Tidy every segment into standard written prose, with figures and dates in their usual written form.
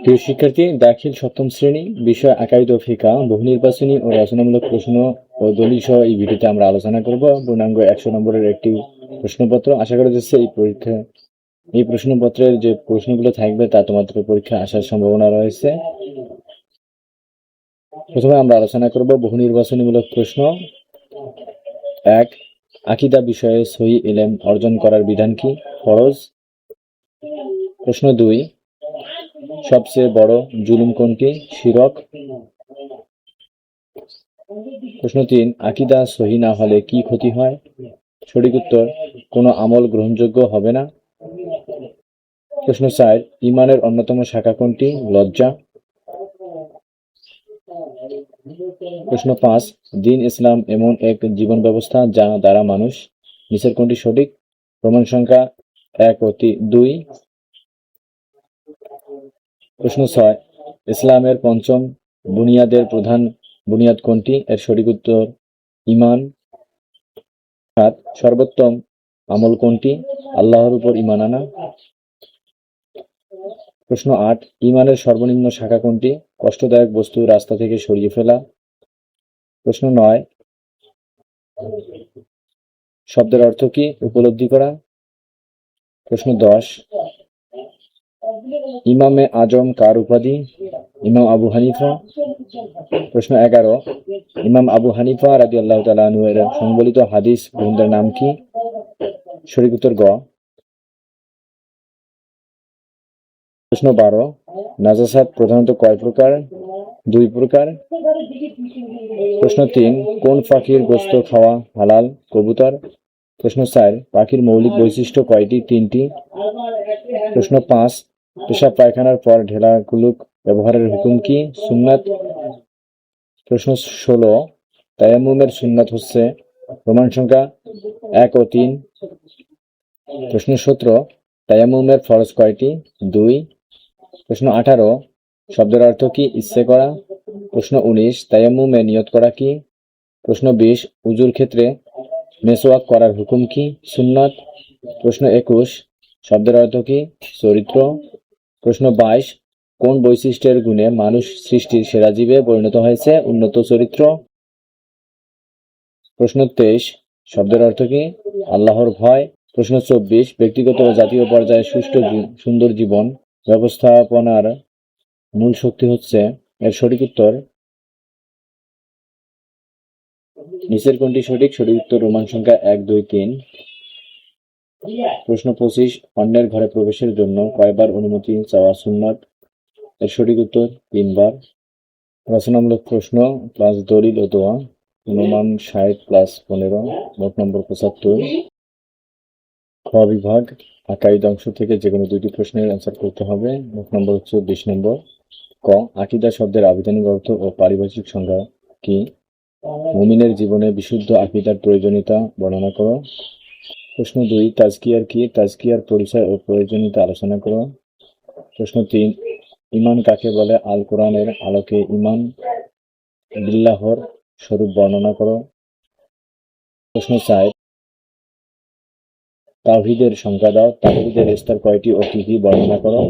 প্রিয় শিক্ষার্থী, দাখিল সপ্তম শ্রেণী, বিষয় আকাইদ ও ফিকা, বহু নির্বাচনী ও রচনামূলক প্রশ্ন ও দলিল সহ এই ভিডিওতে আমরা আলোচনা করব। পূর্ণাঙ্গ 100 নম্বরের একটি প্রশ্নপত্র। আশা করা যাচ্ছে এই প্রশ্নপত্রের যে প্রশ্নগুলো থাকবে তা তোমাদের পরীক্ষা আসার সম্ভাবনা রয়েছে। প্রথমে আমরা আলোচনা করব বহু নির্বাচনীমূলক প্রশ্ন। 1, আকীদা বিষয়ে সহিহ ইলম অর্জন করার বিধান কি? ফরজ। প্রশ্ন 2, সবচেয়ে বড় জুলুম কোনটি? শিরক। প্রশ্ন 3, আকীদা সহিহ না হলে কি ক্ষতি হয়? সঠিক উত্তর, কোনো আমল গ্রহণযোগ্য হবে না। প্রশ্ন 4, ঈমানের অন্যতম শাখা কোনটি? লজ্জা। প্রশ্ন 5, দ্বীন ইসলাম এমন এক জীবন ব্যবস্থা যা দ্বারা মানুষ নিচের কোনটি সঠিক? প্রমাণ সংখ্যা 1 ও 2। প্রশ্ন 6, ইসলামের পঞ্চম বুনিয়াদের প্রধান বুনিয়াদ কোনটি? এর সঠিক উত্তর, ঈমান। 7, সর্বোত্তম আমল কোনটি? আল্লাহর উপর ঈমান আনা। প্রশ্ন 8, ঈমানের সর্বনিম্ন শাখা কোনটি? কষ্টদায়ক বস্তু রাস্তা থেকে সরিয়ে ফেলা। প্রশ্ন 9, শব্দের অর্থ কি? উপলব্ধি করা। প্রশ্ন 10, ইমামে আজম কার উপাধি? ইমাম আবু হানিফা। প্রশ্ন 11, ইমাম আবু হানিফা রাদিয়াল্লাহু তাআলা আনহু এর সংবলিত হাদিস গ্রন্থের নাম কি? সঠিক উত্তর, গ। প্রশ্ন 12, নাজাসাত প্রধানত কয় প্রকার? 2 প্রকার। প্রশ্ন 3, কোন পাখির গোশত খাওয়া হালাল? কবুতর। প্রশ্ন 4, পাখির মৌলিক বৈশিষ্ট্য কয়টি? 3টি। প্রশ্ন 5, পেশাব পায়খানার পর ঢেলা কুলুক ব্যবহারের হুকুম কি? সুন্নাত। প্রশ্ন 16, তায়াম্মুমের সুন্নাত হচ্ছে? প্রমাণ সংখ্যা 1 ও 3। প্রশ্ন 17, তায়াম্মুমের ফরজ কয়টি? 2। প্রশ্ন 18, শব্দের অর্থ কি? ইচ্ছে করা। প্রশ্ন 19, তায়াম্মুমে নিয়ত করা কি? প্রশ্ন 20, উজুর ক্ষেত্রে মেসওয়াক করার হুকুম কি? সুন্নাত। প্রশ্ন 21, শব্দের অর্থ কি? চরিত্র। প্রশ্ন 22, কোন বৈশিষ্ট্যের গুণে মানুষ সৃষ্টির সেরা জীবে পরিণত হয়েছে? উন্নত চরিত্র। প্রশ্ন 23, শব্দের অর্থ কি? আল্লাহর ভয়। প্রশ্ন 24, ব্যক্তিগত ও জাতীয় পর্যায়ে সুন্দর জীবন ব্যবস্থাপনার মূল শক্তি হচ্ছে? এর সঠিক উত্তর, নিচের কোনটি সঠিক? সঠিক উত্তর, রোমান সংখ্যা 1, 2, 3। প্রশ্ন 25, অন্যের ঘরে প্রবেশের জন্য কয়বার অনুমতি চাওয়া সুন্নাত? এর সঠিক উত্তর, 3 বার। রচনামূলক প্রশ্ন প্লাস দলিল ও দোয়া, অনুমান 60 প্লাস 15, মোট নম্বর 75। খ বিভাগ, আকাইদ অংশ থেকে যে কোনো 2টি প্রশ্নের অ্যান্সার করতে হবে। মোট নম্বর হচ্ছে 20 নম্বর। ক, আকীদা শব্দের আবিধানিক অর্থ ও পারিভাষিক সংজ্ঞা কি? মুমিনের জীবনে বিশুদ্ধ আকীদার প্রয়োজনীয়তা বর্ণনা করো। প্রশ্ন 2, তাজকিয়ার কি? তাজকিয়ার পরিচয় ও প্রয়োজনীয়তা আলোচনা করো। প্রশ্ন 3, ঈমান কাকে বলে? আল কোরআনের আলোকে ঈমান বিল্লাহর স্বরূপ বর্ণনা করো। প্রশ্ন 4, তাওহীদের সংজ্ঞা দাও। তাওহীদের স্তর কয়টি ও কি কি বর্ণনা করো।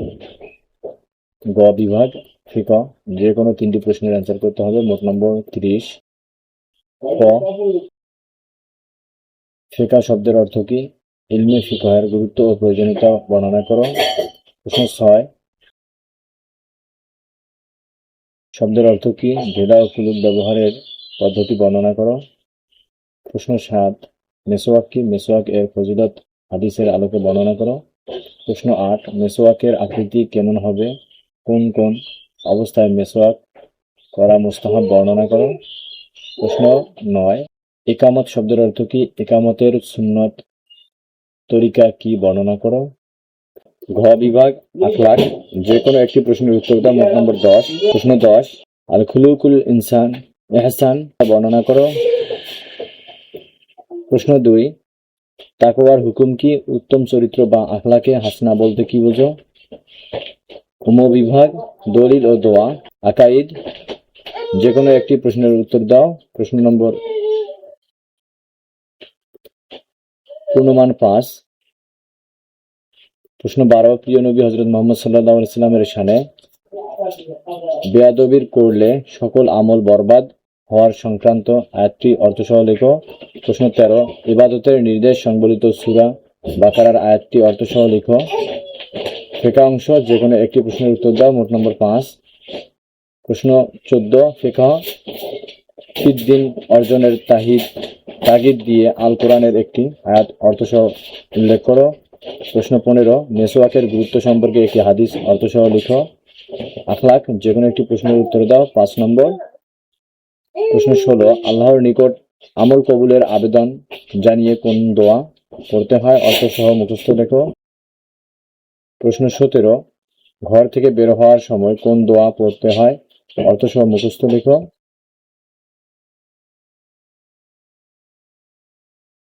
গ বিভাগ, ফিকহ, যে কোনো 3টি প্রশ্নের অ্যান্সার করতে হবে। মোট নম্বর 30। ক, ফিকহ শব্দের অর্থ কি? ইলমে ফিকহের গুরুত্ব ও প্রয়োজনীয়তা বর্ণনা করো। প্রশ্ন 6, শব্দের অর্থ কি? ঢেলা ও কুলুক ব্যবহারের পদ্ধতি বর্ণনা করো। প্রশ্ন 7, মেসওয়াক কি? মেসওয়াক এর ফজিলত হাদিসের আলোকে বর্ণনা করো। প্রশ্ন 8, মেসওয়াকের আকৃতি কেমন হবে? কোন কোন অবস্থায় মেসওয়াক করা মুস্তাহাব বর্ণনা করো। প্রশ্ন 9, ইকামত শব্দের অর্থ কি? ইকামতের সুন্নত তরিকা কি বর্ণনা করো। ঘ বিভাগ, আখলাক, যে কোনো একটি প্রশ্নের উত্তর দাও। মোট নম্বর 10। প্রশ্ন 10, আল খুলুকুল ইনসান ইহসান বর্ণনা করো। প্রশ্ন 2, তাকওয়ার হুকুম কি? উত্তম চরিত্র বা আখলাকে হাসনা বলতে কি বোঝো। উম বিভাগ, দলিল ও দোয়া, আকাইদ, যে কোনো একটি প্রশ্নের উত্তর দাও। প্রশ্ন নম্বর পূর্ণমান 5। প্রশ্ন 12, প্রিয় নবী হযরত মুহাম্মদ সাল্লাল্লাহু আলাইহি ওয়াসাল্লামের শানে বেয়াদবির করলে সকল আমল বরবাদ হওয়ার সংক্রান্ত আয়াতটি অর্থসহ লেখো। প্রশ্ন 13, ইবাদতের নির্দেশ সংবলিত সূরা বাকারার আয়াতটি অর্থসহ লিখো। ফিকহ অংশ যে কোনো একটি প্রশ্নের উত্তর দাও। মোট নম্বর 5। প্রশ্ন 14, ফিকহ ফিদ্দিন অর্জনের তাগিদ দিয়ে আল কোরআনের একটি আয়াত অর্থসহ উল্লেখ করো। প্রশ্ন 15, মেসওয়াকের গুরুত্ব সম্পর্কে একটি হাদিস অর্থসহ লিখো। আখলাক যে কোনো একটি প্রশ্নের উত্তর দাও। 5 নম্বর। প্রশ্ন 16, আল্লাহর নিকট আমল কবুলের আবেদন জানিয়ে কোন দোয়া পড়তে হয় অর্থসহ মুখস্থ লেখো। প্রশ্ন 17, ঘর থেকে বের হওয়ার সময় কোন দোয়া পড়তে হয় অর্থসহ মুখস্থ লেখো।